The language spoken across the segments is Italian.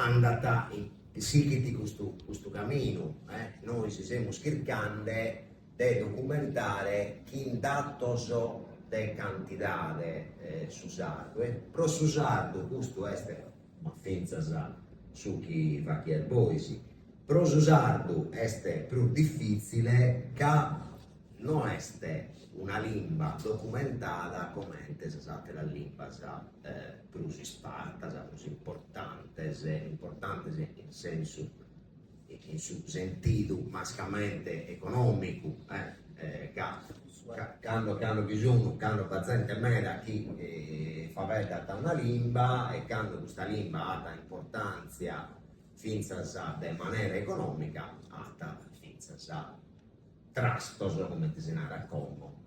andata seguiti questo cammino. Noi ci siamo cercando di documentare chi dato so de cantidade su sardo. Pro su sardo questo è ma finza su chi fa chi è boisi. Pro su sardo è più difficile che non è una lingua documentata come la lingua più sparta, più importante in senso in sentido mascamente economico, che hanno bisogno, che hanno paziente mera chi fa vedere una lingua e che hanno questa lingua ha importanza finza in maniera economica, ha finza trastoso come ti se ne racconto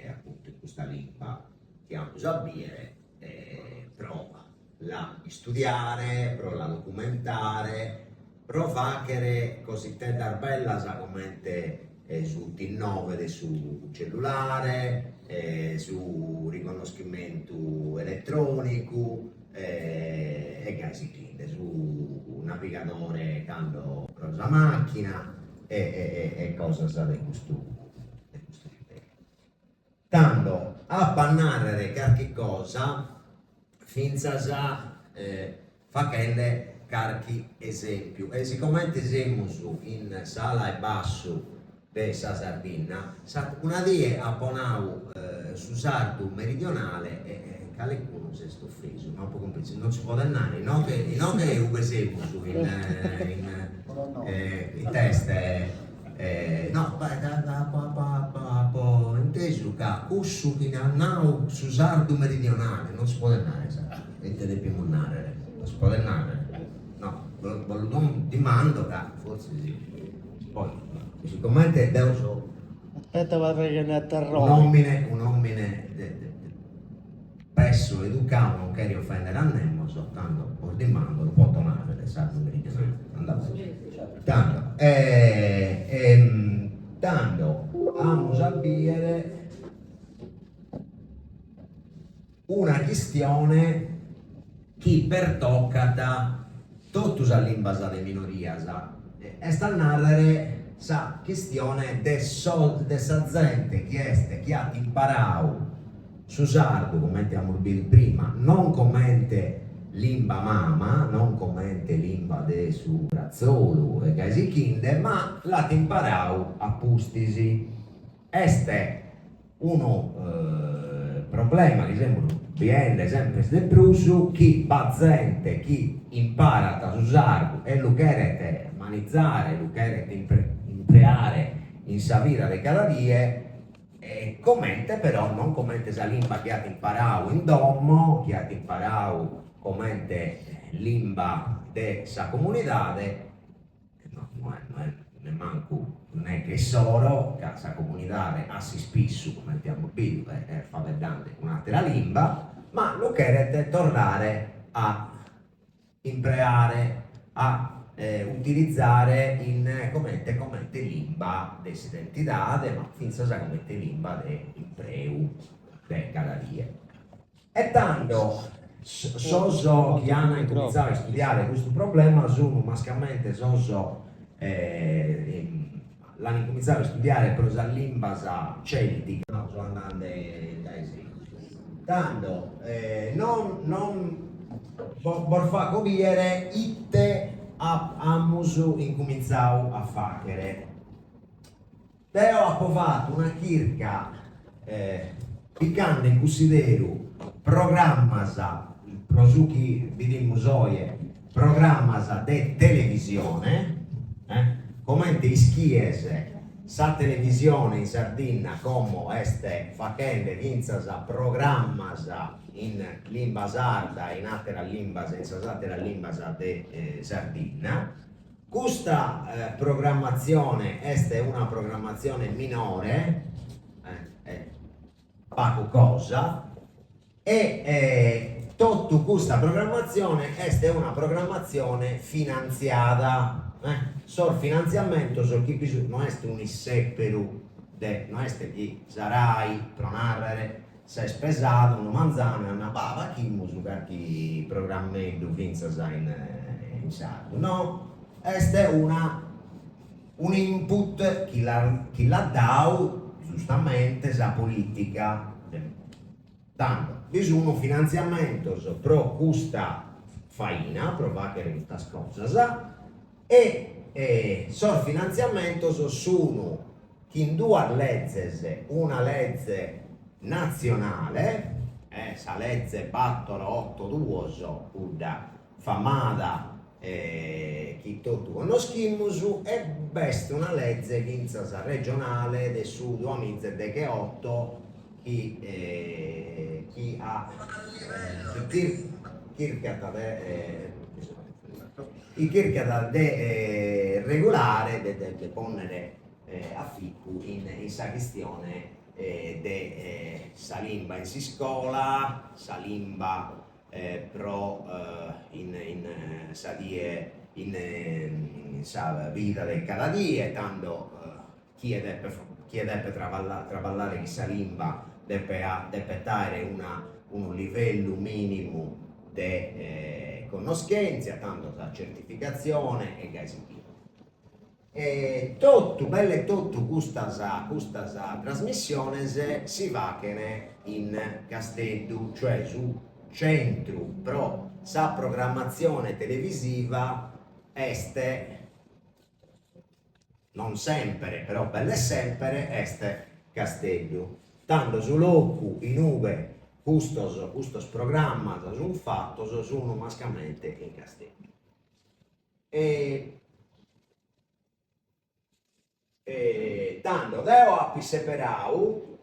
appunto in questa lingua che hanno sapere prova la studiare, prova la documentare, prova a fare cosiddetta bella come sul T9 sul cellulare, su riconoscimento elettronico e così via, su navigatore cando la macchina e cose di questo livello. Tanto a pannare qualche cosa finza fa che qualche esempio e siccome siamo in sala e basso di Sardegna, una die a Ponau su sardo meridionale e qualcuno si è offeso, ma poi non si può dannare, non che usiamo su in test no, inteso che questo che hanno su sardo meridionale non si può dannare, e te devi munare, non si può dannare, no, non dimando che forse sì, poi siccome te devo Aspetta, guarda che ne atterrò. un omine spesso educato non che offendere a Nemo, soltanto ordinando lo può tornare del sardo meridionale. Tanto a sapere una questione che pertocca tutte le lingue delle minorie e sta a narrare sa questione dessa gente che ha imparato su sardo come abbiamo detto prima, non come lingua mama, non come lingua de su razzolo e casi kinde, ma l'ha imparato a pustisi. Este uno problema che viene sempre del prusu, chi bazzente, chi impara a usare e lo cherete manizzare, lo cherete impreare in sa vita de cada die, commente però non commente sa lingua che ha imparato in domo, che ha imparato commente lingua de sa comunità, no, non è che solo che sa comunità ha si spesso come abbiamo visto fa vedere un'altra lingua, ma lo cherete tornare a impreare, a utilizzare in commente lingua de identità, ma finza sa commente lingua de impreu de cada dia. E tanto so che hanno iniziato a studiare questo problema sono mascalmente l'hanno cominciato a studiare prosa lingua celtica, no, sono andando tanto non vor fa copiere itte amusu incominciamo a fare. Teo ha fatto una chirca piccante in considero programma prosuchi di musoie programma de televisione come in schiese sa televisione in Sardegna come este facende vinzas programmas in lingua sarda in altra lingua senza altra lingua de Sardegna. Questa programmazione è una programmazione minore poco cosa e tutta questa programmazione è una programmazione finanziata. Sul finanziamento non è un isseppero non è che sarai pronarre se è spesato una manzana una bava chi musu perché programmando finza in in sardo, no? Questa è un input chi l'ha dato giustamente la politica. Tanto, bisogna un finanziamento pro questa faina, pro fare questa cosa, e sor finanziamento sono in due leggi, una legge nazionale, esa legge 482, quella famata che tutti conosciamo, e questa una legge vinzasa regionale del sud Onizze de che 8 chi ha i cerca di regolare, di ponere a fico in sa questione di salimba in si scuola, salimba pro in sa vita del cada dia, tanto chi deve travallare in salimba deve dare un livello minimo di conoscenza, tanto la certificazione e così via. E tutto, belle tutto questa trasmissione si va in Castello, cioè su centro pro sa programmazione televisiva este non sempre, però belle sempre este Castello. Tanto su locu in ube custos programmas sono fatti sono mascamente in Castello. Tanto deo appi separau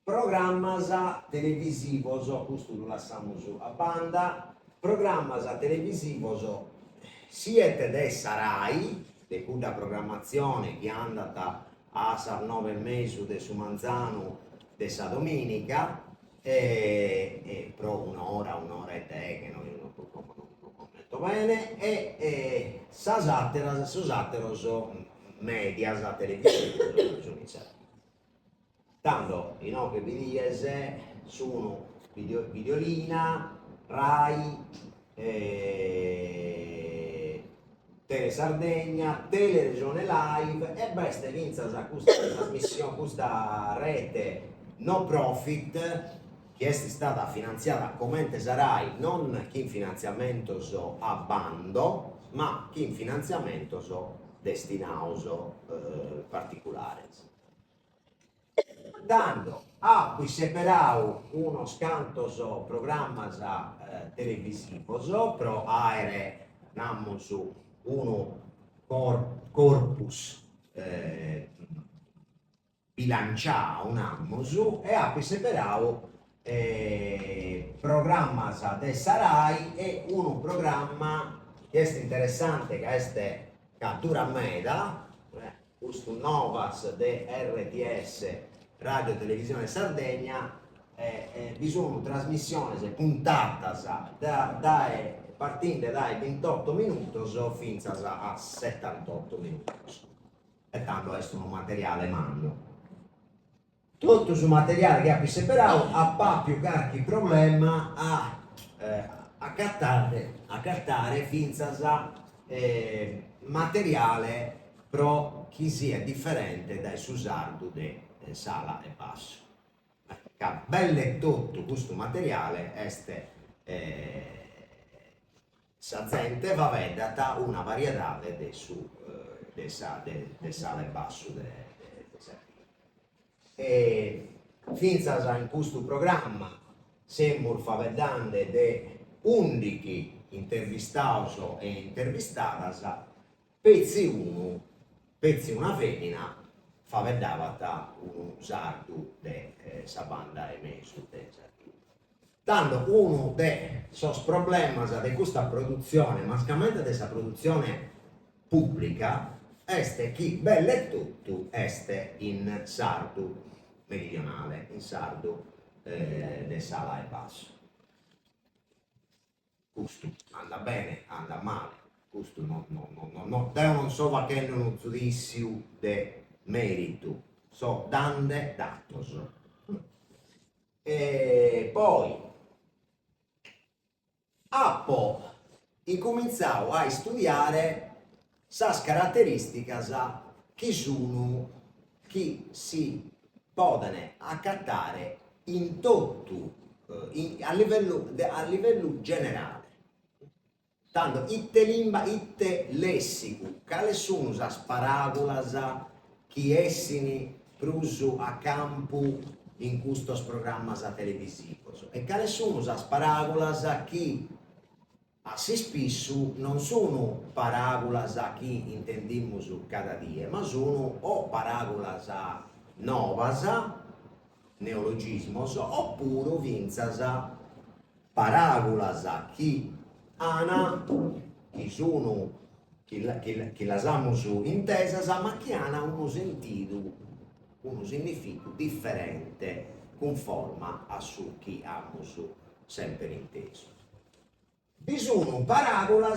programmas televisivos, questo lo lasciamo a banda, programmas televisivos siete de Sarai, di quella programmazione che è andata a Sar 9 mesi de su Manzano de sa domenica, e pro un'ora e te che noi non commento bene, e sasatteros medias a televisione. Tanto in occhi bidiese sono Videolina, Rai, Tele Sardegna, Teleregione Live, e questa inizia questa trasmissione, questa rete no profit che è stata finanziata come Sarai, non chi in finanziamento a bando, ma chi in finanziamento destinato particolare. Dando a cui separau uno scanto programma televisivo pro aere namus uno corpus bilanciao namus, e a cui separau programma de Sarai e un programma che è interessante, che è cattura meda, questo Novas de RTS Radio Televisione Sardegna, vi sono trasmissioni puntate partendo dai 28 minuti fino a 78 minuti, e tanto è un materiale mando. Tutto su materiale che ha separato a più qualche problema a cattare finza materiale pro chi sia differente dai susardo di sala e basso. Belle tutto questo materiale este sa gente va vedata una varietà di sala e basso e finza in questo programma siamo favedande de 11 intervistados e intervistadas, pezzi una femmina favedava un sardo de sa banda emesso de Sardegna. Tanto uno dei sos problemas di questa produzione, mascamente di questa produzione pubblica, è che belle tutto è in sardo meridionale, in sardo de sala e basso. Questo anda bene, anda male, questo non so che non giudizio di merito, so dande datos. E poi in cominciavo a studiare sas caratteristiche che sono, che si possono accattare in tutto, a livello generale. Tanto, itte limba, itte lessico, quali sono le parole che essino pruse a campo in questi programmi televisivi? E quali sono le parole che assai spesso non sono parole che intendiamo cada giorno, ma sono o parole nuove, neologismi, oppure vinzas parole che hanno, che sono, che las amos intesas, ma che hanno un sentito, un significato differente conforme a su che amos sempre inteso. Vi sono parole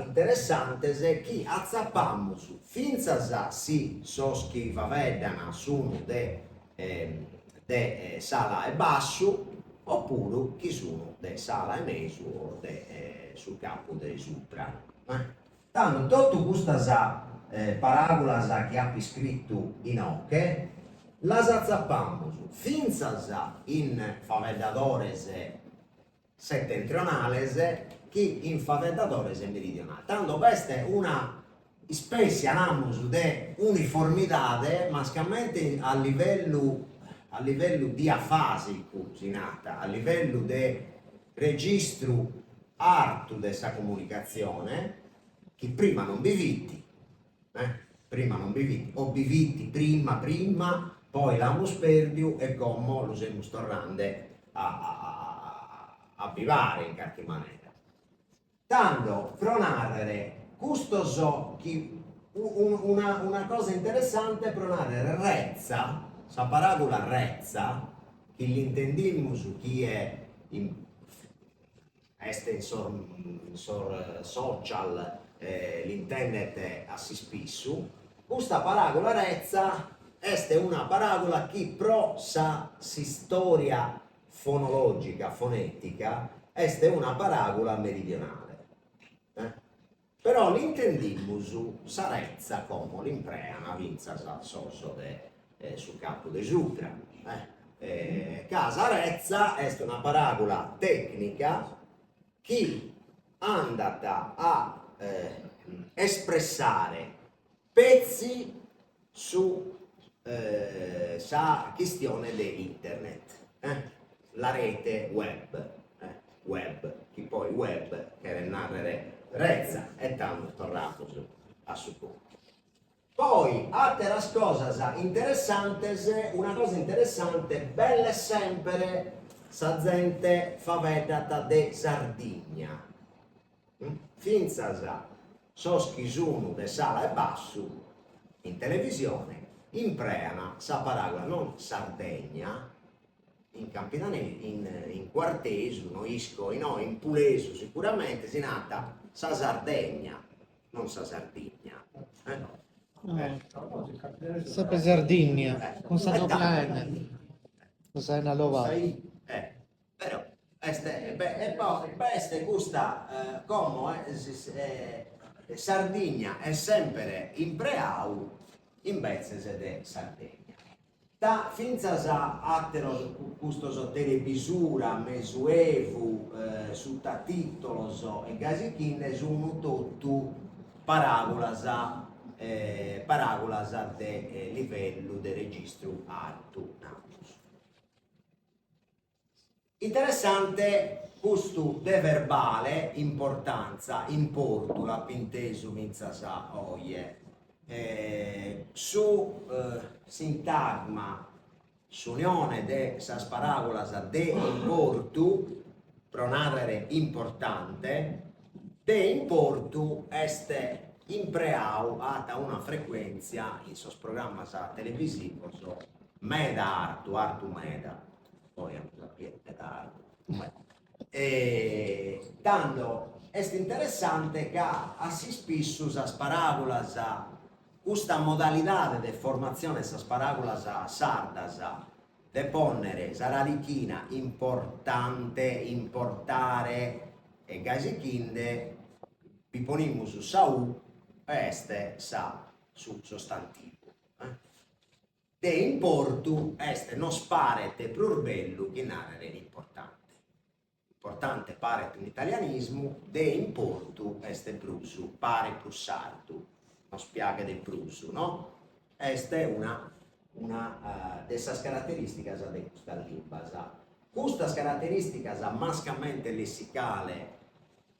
interessanti che azzappamo finza si soschivaveddano sono de sala e basso, oppure che sono de sala e meso o sul capo de sopra. Tanto tutte queste parole che ha scritto in ocche, las azzappamos finza in faveddadores settentrionales che in faveddadores meridionali. Tanto questa è una specie di uniformità, ma sicuramente a livello diafasico, a livello di registro arto della comunicazione, che prima non vivitti, o vivitti prima, poi l'amos perdiu e come lo siamo tornando a vivere in qualche maniera. Tanto, pronare, questo so che una cosa interessante è pronare rezza, sa paragola rezza, che l'intendimmo su chi è in social, l'internet è assai spesso, questa paragola rezza è una paragola che pro sa storia fonologica, fonetica, è una paragola meridionale. Però l'intendimmo su sarezza come l'impreana vinza soso sul capo de supra. Casa rezza è una paragola tecnica che andata a espressare pezzi su sa questione di internet, la rete web, che poi web che narrare rezza e tanto tornato a supporto. Poi altre cose interessanti, una cosa interessante, bella sempre sa gente favedata de Sardegna. Finza soschi sono de sala e basso in televisione impreana sa paragola non Sardegna in Campidanese, in Quartesu, in Pulesu sicuramente si nata sa Sardegna, non sa Sardegna. Sempre Sardegna, con San Plane, con San Lova. Però, e poi, questa gusta come Sardegna è sempre in preau, invece di Sardegna. Da finza sa attero questo televisura, mesuevu, sottotitolo e gasichine sono tutto paragolas de livello di registro alto. Interessante questo de verbale importanza, importo, la pintesu minza sa oie. Su sintagma, s'unione de sas paragolas de importu, pronarrere importante, de importu est impreau a una frequenza in sos programmas televisivos meda artu meda, poi meda artu. Tanto est interessante che assai spesso sas paragolas questa modalità di formazione delle parole sardas de ponere sararichina importante, importare e gasichinde vi ponimus sa u este sa su sostantivo. De importu este nos parete prus bellu chi narrere importante. Importante paret un italianismu, de importu este prusu, pare plus sardu, nos piaga de prusu, no? Este una de esas características de questa lingua. Queste caratteristiche mascamente lessicale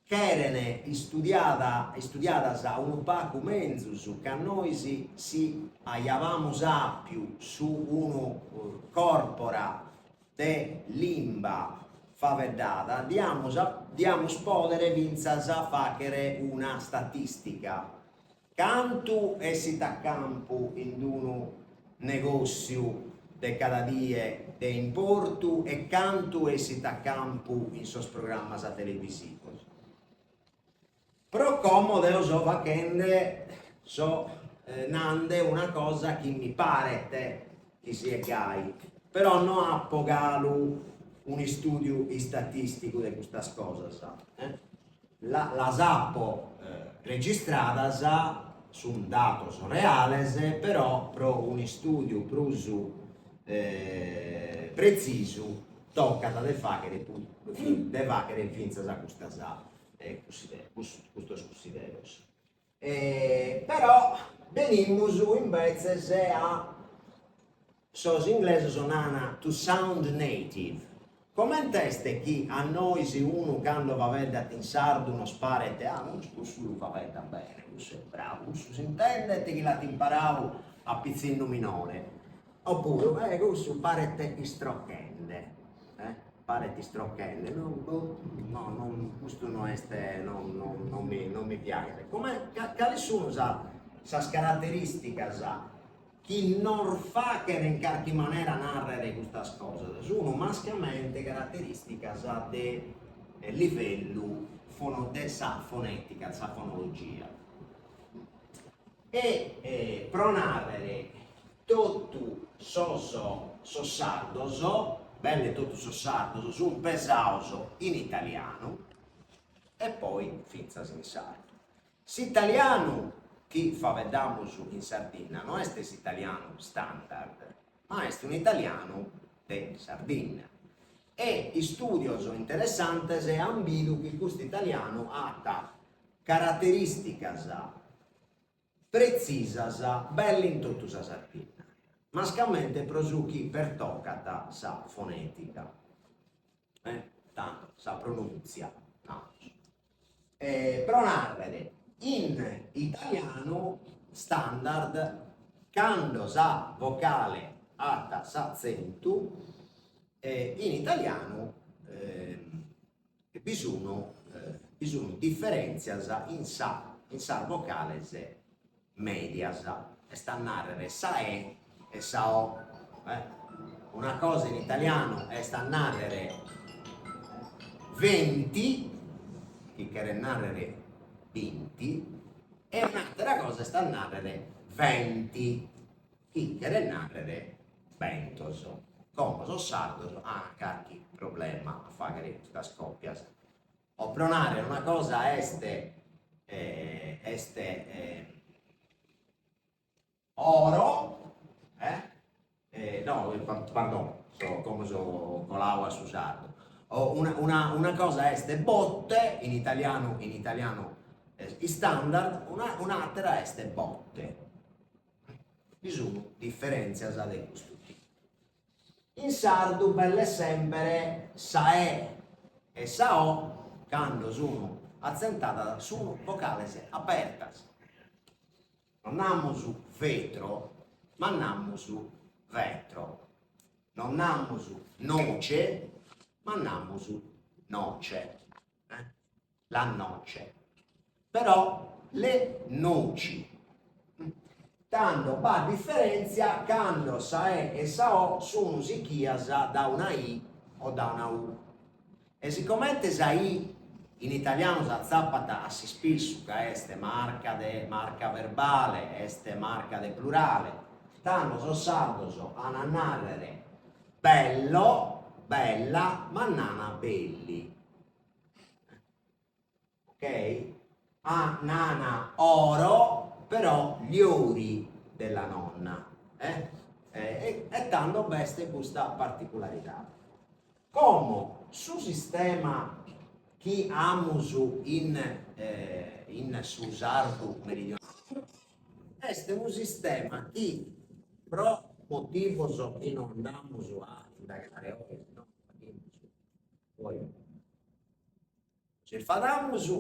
che studiadas a un pacu menzus che noi si aiavamus più su uno corpora de limba faveddata, diamus podere vinzas a facere una statistica. Cantu essit a campu in uno negozio de cada die de importu e cantu essit a campu in sos programmas televisivos. Pro comodo so facende, nande una cosa che mi pare che sia gai, però non appo galu un studio statistico di queste cose. La appo registradas su datos reales, però pro un studio prusu preciso tocca da facere finzas a questi consideros. Però venimus invece a sos inglesi sonana to sound native. Come teste chi a noi si uno quando va vedere in sardo non sparete, non lo va vedere bene, non sei bravo, si intende che la ti imparavo a pizzino minore. Oppure, questo parete istrocchende, parete istrocchende, questo non mi piace. Come, quali sono queste caratteristiche chi non fa che in qualche maniera narrare queste cose? Sono mascamente caratteristiche del livello della fonetica, della fonologia. E pro narrare tutto sardo, belle tutto sardo, su pesauso in italiano e poi finzas in sardo. S'italiano chi fa vedamus in Sardegna non è italiano standard, ma è un italiano de Sardegna. E studios interessantes han visto che questo italiano ha caratteristicas precisas belle in tutta la Sardegna. Mascamente prosuchi per toccata sa fonetica, tanto sa pronunzia, pro narrere in italiano standard quando sa vocale atta s'accento in italiano bisogno differenzias in sa vocales medias e sta narrare sa e sa o. Una cosa in italiano è sta narrare 20, chi quiere narrare 20, e un'altra cosa sta narrare 20, chi quiere narrare 20. Come sono sardo, qualche problema a fare questa scoppia. O pronare una cosa oro, no, pardon, come sono con l'acqua su sardo. O una cosa botte, in italiano standard, un'altra botte. Vi sono differenze di questo tipo. In sardo belle sempre sa e sa o quando sono accentate sono vocali aperte. Non andiamo su vetro, ma andiamo su vetro. Non andiamo su noce, ma andiamo su noce. La noce. Però le noci. Tanto va differenzia quando sa e sa o sono sichias da una i o da una u. E siccome sa i in italiano sa zappata si spesso che è marca verbale, è marca de plurale, tanto so sardo a narrare bello, bella, ma nana belli. Ok? a nana oro, però gli ori della nonna. E tanto veste questa particolarità. Come su sistema che amusu in su sardu meridionale, este un sistema che pro motivos che non andamos a indagare oggi, no? Poi se faramos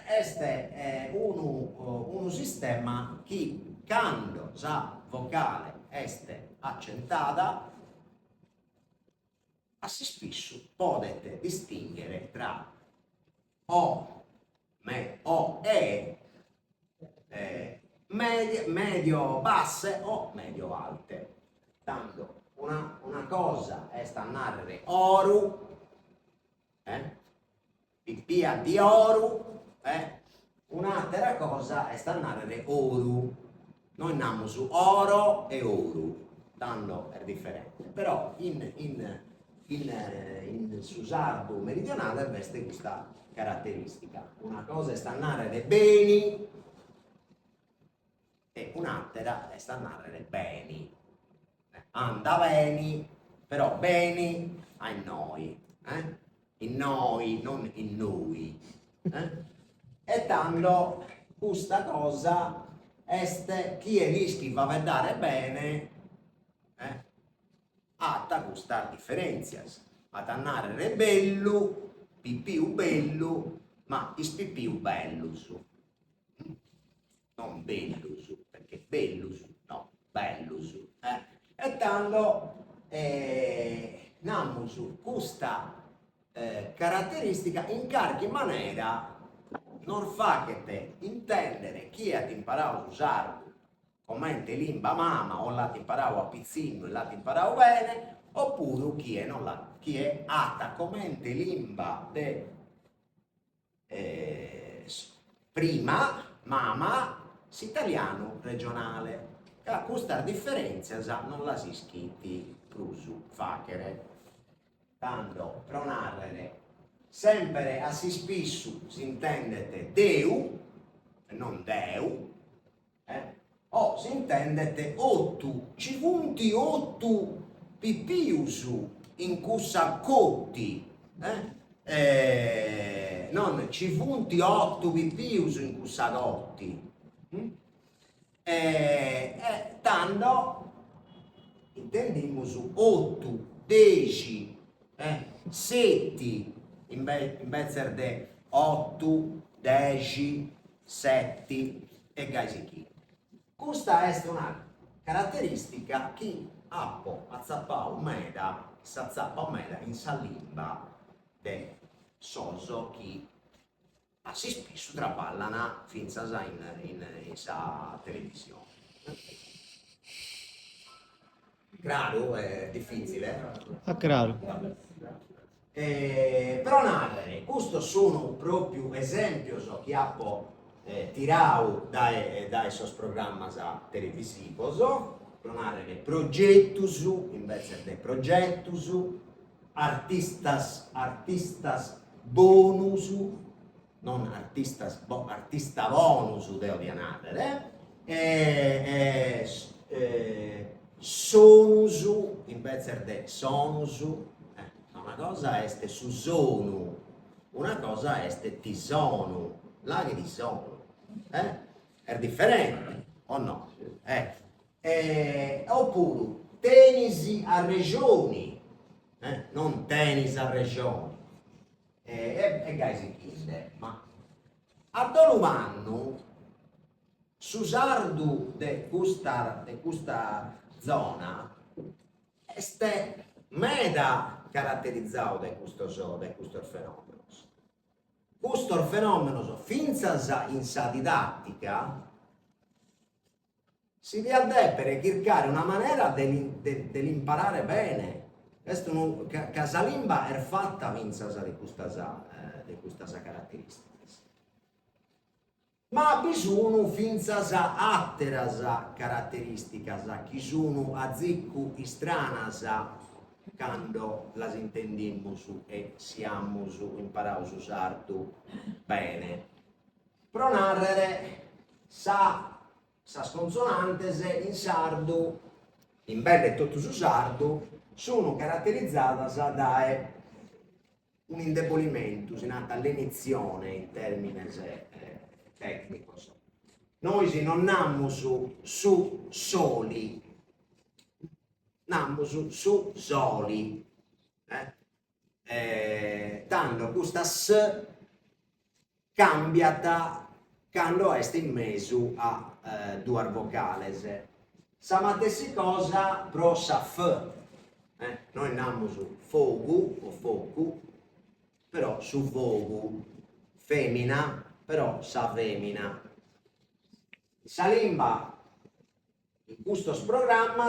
este un sistema che quando la vocale este accentada assai spesso potete distinguere tra o, o e medio basse o medio alte. Tanto una cosa è stannare oru, pipia di oru, un'altra cosa è stannare oru. Noi andiamo su oro e oru, tanto è differente, però in su sardo meridionale veste questa caratteristica. Una cosa è stannare dei beni e un'altra è stannare dei beni. Anda bene, però beni a noi, in noi, non in noi. E tanto questa cosa è chi è rischi va a vedere bene, atta questa differenza, ad andare bello, pipiu bello, ma is pipiu bellus, non bellus, perché bellus, no, bellus, e tanto namus questa caratteristica in qualche maniera non fa che te intendere chi ha imparato a usare come lingua mamma o l'ha imparato a pizzino e l'ha imparato bene, oppure chi è, non l'ha, chi è atta come lingua de prima mamma s'italiano regionale. Questa differenza non la si scritti prusu facere. Tanto pronarrene sempre a si spissu si intendete deu e non deu, o si intendete ottu, ci punti ottu pipiusu in cussa cotti, non ci punti ottu pipiusu in cussa cotti, tanto intendimus ottu, 10, 7 invece di 8, 10, 7 e gaisichi. Questa è una caratteristica che appo azzappau meda, s'azzappa meda in salimba de soso che si spesso trapallano finza in sa televisione. Claro, è difficile. È chiaro. Però nagare, questo sono proprio esempio che ho tirato dai suoi programmi televisivi, però nagare progettus, invece di progettus, artistas bonus, non artista bonus devo dire, sonus, invece di sonus, una cosa è su sono, una cosa è ti sono, là che ti sono, è differente o no? Oppure tenisi a regioni, non tennis a regioni, e gaisi chinde, ma a Dolumanno su sardu de questa zona este meda caratterizzato da questo fenomeno. Questo fenomeno, finza in sa didattica, si deve per cercare una maniera dell'imparare bene. Questo casalimba è fatta finza di questa caratteristica. Ma bisogna finza sa attera caratteristica, che sono a ziccu istranas quando las intendiamo e siamo imparato a usare bene. pronarrere sa consonantes in sardu, in bello e tutto su sardu, sono caratterizzate da un indebolimento, si nata l'inizione in termini tecnico. Noi non nammo su soli, nammo su soli. Tanto questa s cambiata quando est in mezzo a due vocales. Sa matessi cosa pro sa f. Noi nammo su fogu o focu, però su fogu, femmina, però sa femmina. Sa limba in questo programma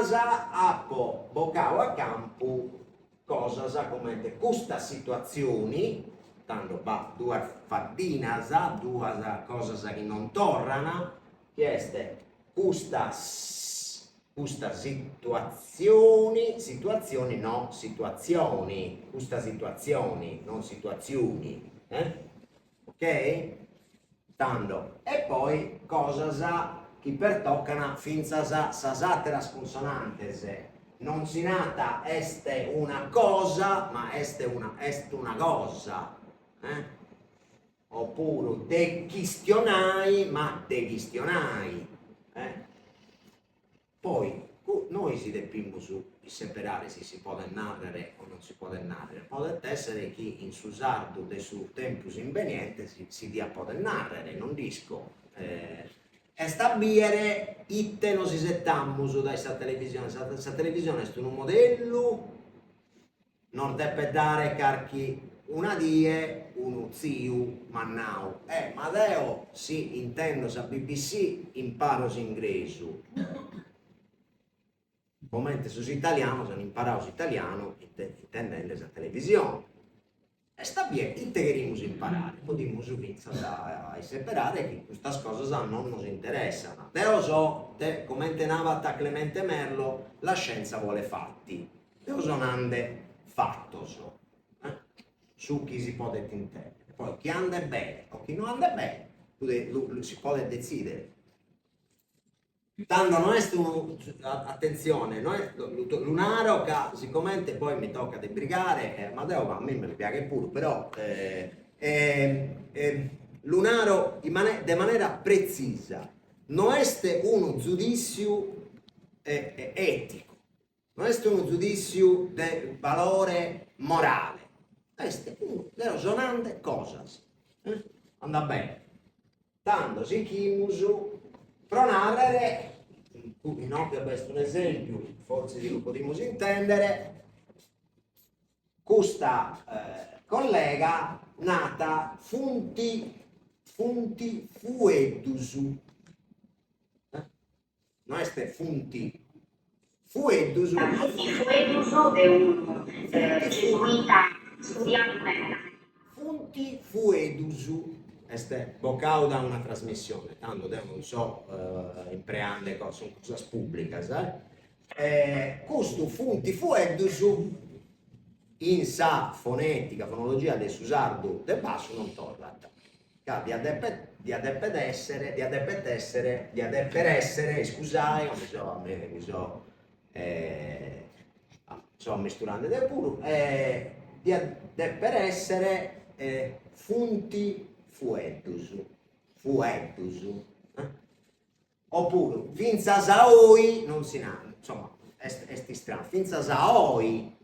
appo bocao a campo cosas come questa situazioni, tanto due fattinas, due cose che non tornano, che è questa situazioni no situazioni, questa situazioni non situazioni, ok? Tanto e poi cosas che pertoccano finza sas altre consonantes. Non si nata este una cosa, ma este una cosa. Oppure dechistionai, ma dechistionai. Poi noi si deppimmo su separare se si può narrare o non si può narrare. Può essere che in su sardo de su tempus inveniente si dia può narrare, non disco. E stabilire itte non si settammo da questa televisione. Questa televisione è un modello, non deve dare carchi una die, uno zio, mannau. Ma deo si intendo sa BBC imparo inglese. Momento su italiano, sono imparato italiano intendendo la televisione. E sta bene, itte queremos imparare, potremmo iniziare a separare che queste cose non ci interessano. Io so, come tenava Clemente Merlo, la scienza vuole fatti. Io sono ande fatto so. Su chi si può intendere. Poi chi anda bene o chi non anda bene, si può decidere. Tanto non è attenzione, non è lunaro che siccome poi mi tocca debrigare, Matteo a me mi piace pure, però lunaro di maniera precisa, non è uno giudizio etico, non è uno giudizio di valore morale, è una sonante cosa, anda bene. Tanto si chiuso pronarre, no, che è un esempio, forse lo potremmo intendere, questa collega nata funti fuedusu, non è funti fuedusu, fuedusu è un gesuita studiante. Funti fuedusu. Este bocao da una trasmissione, tanto non so in preande sono cose pubbliche, questo funti fueddusu in sa fonologia del susardo del basso non torna. Di adepper essere, scusate, mi so misturando del puro, di adepper essere funti fuedusu, oppure finza saoi non si nà, insomma è strano, finza saoi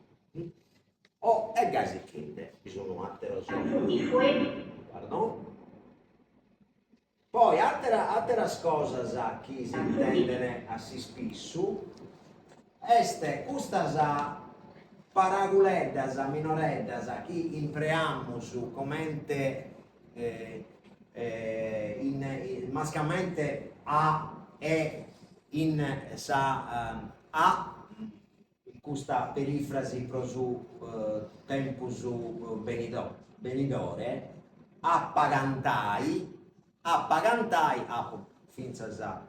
o è gasichinde, bisogna altro pardon. Poi altre cose che si intendono a si spesso è questa paraguleddas minoreddas che impreammo su commente mascalmente a e in sa a questa perifrasi pro su tempus benidore appagantai finza sa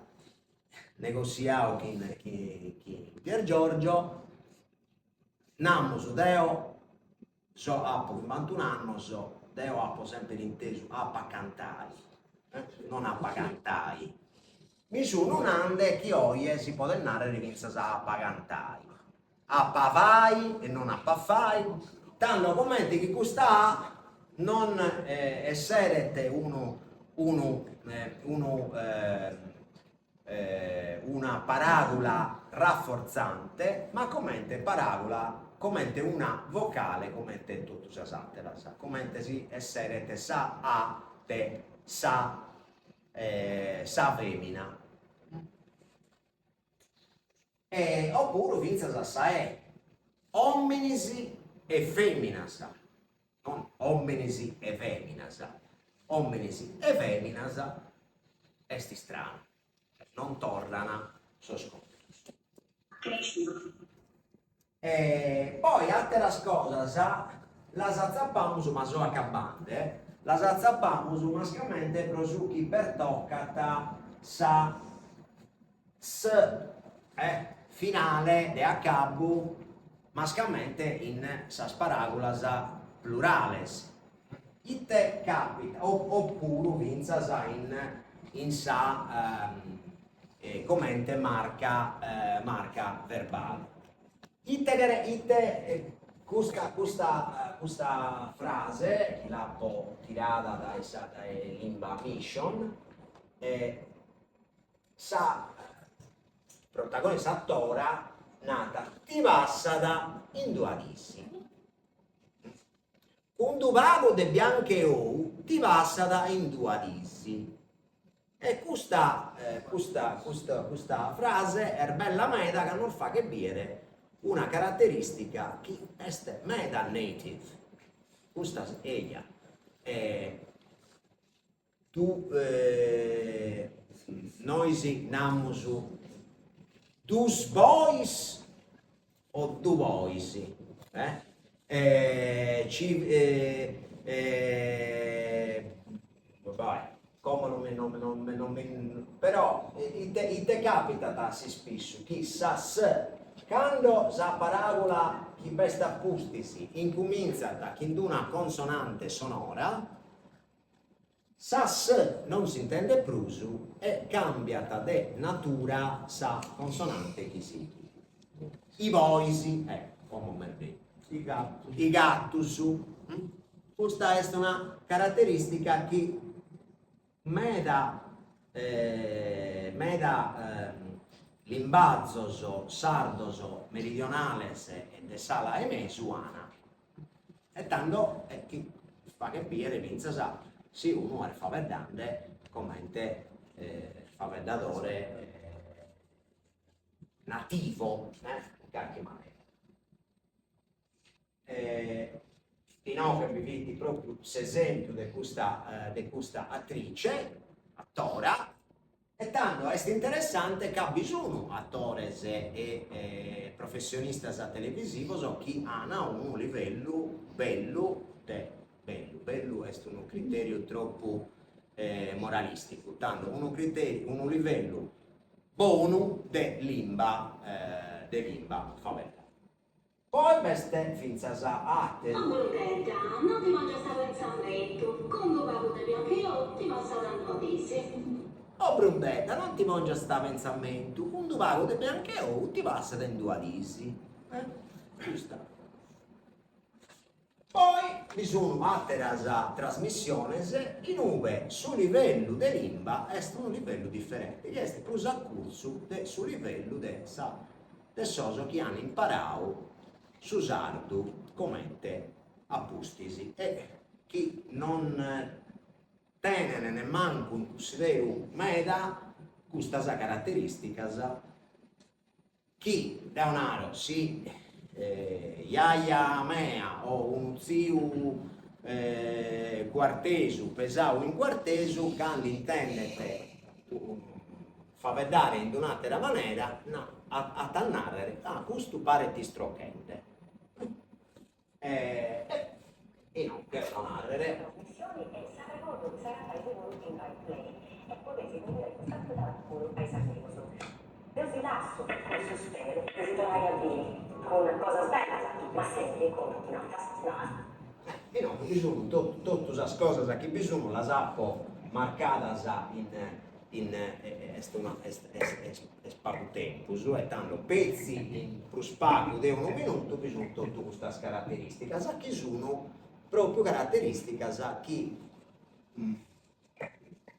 negoziao chi Pier Giorgio nammo su deo so appo 21 anni so deo appo sempre inteso appa cantare non a pagantai. Mi sono un ande che oggi si può narrare vinza a pagantai. A pavai e non a paffai. Tanto commenti che questa non essere una parabola rafforzante, ma commente parabola, commente una vocale, commente tutto sa sattera, commente si essere sa a te sa femmina. Oppure vinza sa sae hominis e feminas, non hominis e feminas, hominis e feminas esti strano, non tornano so scontro. Poi altre cose la zappamos ma so accabante, la zappamos mascamente prosucchi per toccata sa finale de accabu mascamente in sas parabolas plurales. Ite capita, oppure vinza in sa commente marca verbale. Questa frase, che l'ha tirata da Limba Mission, sa protagonista attora nata tivassada in duadissi. Un duvago de bianche ou tivassada in duadissi. E questa frase è bella meda che non fa che dire una caratteristica che è meda native. Questa è ella. Noi namus dus boys o du boys, vabbè, come non mi però te capita si spesso chissà se quando sa parabola chi besta appustisi incomincia da chi una consonante sonora sa se non si intende prusu e cambiata de natura sa consonante chi si i voisi come i gattus. Questa è una caratteristica che meda limbazzos, sardos, meridionales e de sala e mesuana e tanto chi fa capire vinza sa sì uno è faveddante commente faveddatore nativo qualche maniera. Inoltre vi vedi proprio l'esempio di questa attrice, attora, e tanto è interessante che ha bisogno attori e professionisti televisivi che hanno un livello bello è un criterio troppo moralistico, tanto un livello buono de limba favela. Poi queste finza ate. Ambrutetta, non ti mangia sta pensamento, quando va te bianche io ti passa una notizia. Oh Brundetta, non ti mangia sta pensamento, quando va te bianche io ti passa da due disi. Giusto. Poi vi sono altre trasmissioni in cui sul livello di limba è un livello differente, che è più accurso sul livello di soso che hanno imparato su sardo commente appustisi e chi non tiene nemmeno in considero meda questa caratteristica chi da un aro si iaia mea o un zio quartesu pesau in quartesu quando intendete fa vedere in un'altra maniera no, a tannare questo pare ti strochente e non che narrare missioni e Saragogo sarà evoluto in play e potete vedere quest'altro lavoro paesaggistico. Deus lasso con spero che si trovai a dire con cosa bella, ma sempre con notas. e no, bisogna tutte queste cose che bisogna la sappo marcadas est poco tempus, e tanto pezzi in prospago di un minuto bisogna tutte queste caratteristiche, che sono proprio caratteristiche che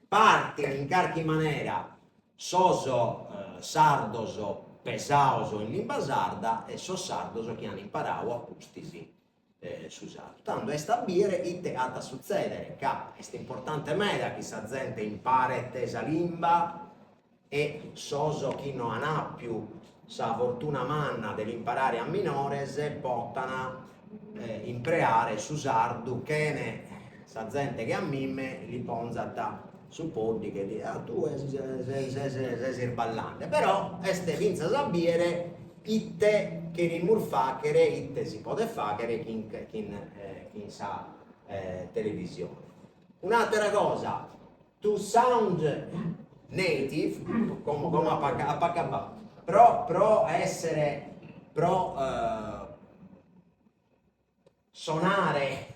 partono in qualche maniera soso sardoso pesaoso in lingua sarda e so sardoso che hanno imparato a pustisi su sardo. Tanto è stabile ite a succedere che è importante meda che sa gente impara tesa lingua e soso chi non ha più sa fortuna manna dell'imparare a minores portano impreare su sardo che ne sa gente che a mime li ponzata su poddi che dice tu sei ballante, però este vinza sabire itte che in murfachere itte si può facere chi sa televisione. Un'altra cosa, to sound native come a pro essere suonare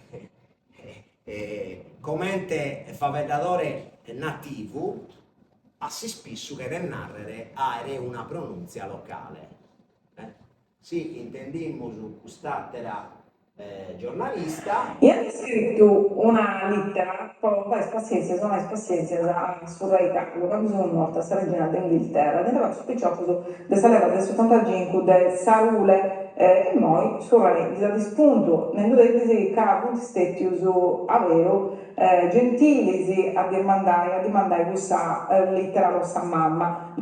come favellatore nativo si spesso che narrare avere una pronunzia locale. Sì, intendimmo su quest'altra giornalista. Io ho scritto una lettera, poi sono spazienza a Sudafrica, quando sono morta, sta regina d'Inghilterra, dove sospicciato di saleva del 75 del Sarule e noi sorelle di spunto nel vedere che punti stetti su avero gentili a dimandare questa lettera alla sua mamma.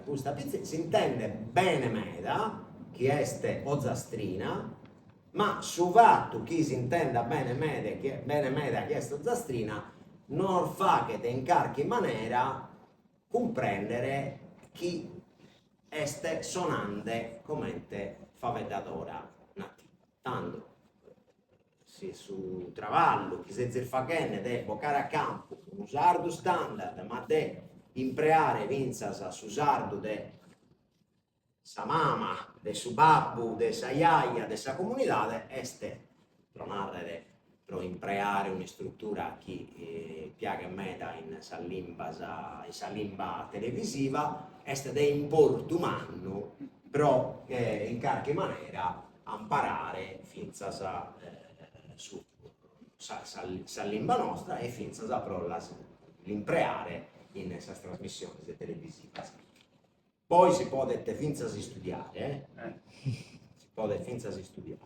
Questa pizza si intende bene meda chi este ozastrina, ma su fatto chi si intenda bene meda chi est ozastrina non fa che te incarchi in maniera comprendere chi este sonante come favedadora nativa. Tanto se su travallo chi se zirfachenne de boccare a campo un sardo standard ma de impreare vinzas su sardo de sa mama, de su babbu, de sa iaia, de sa comunità, este pro narrere, pro impreare una struttura che piaga meta in sa lingua televisiva, este de importumanno pro in qualche maniera imparare finza sa lingua nostra e finza sa pro l'impreare in queste trasmissioni televisive. Poi si può finza si studiare, si può finza si studiare.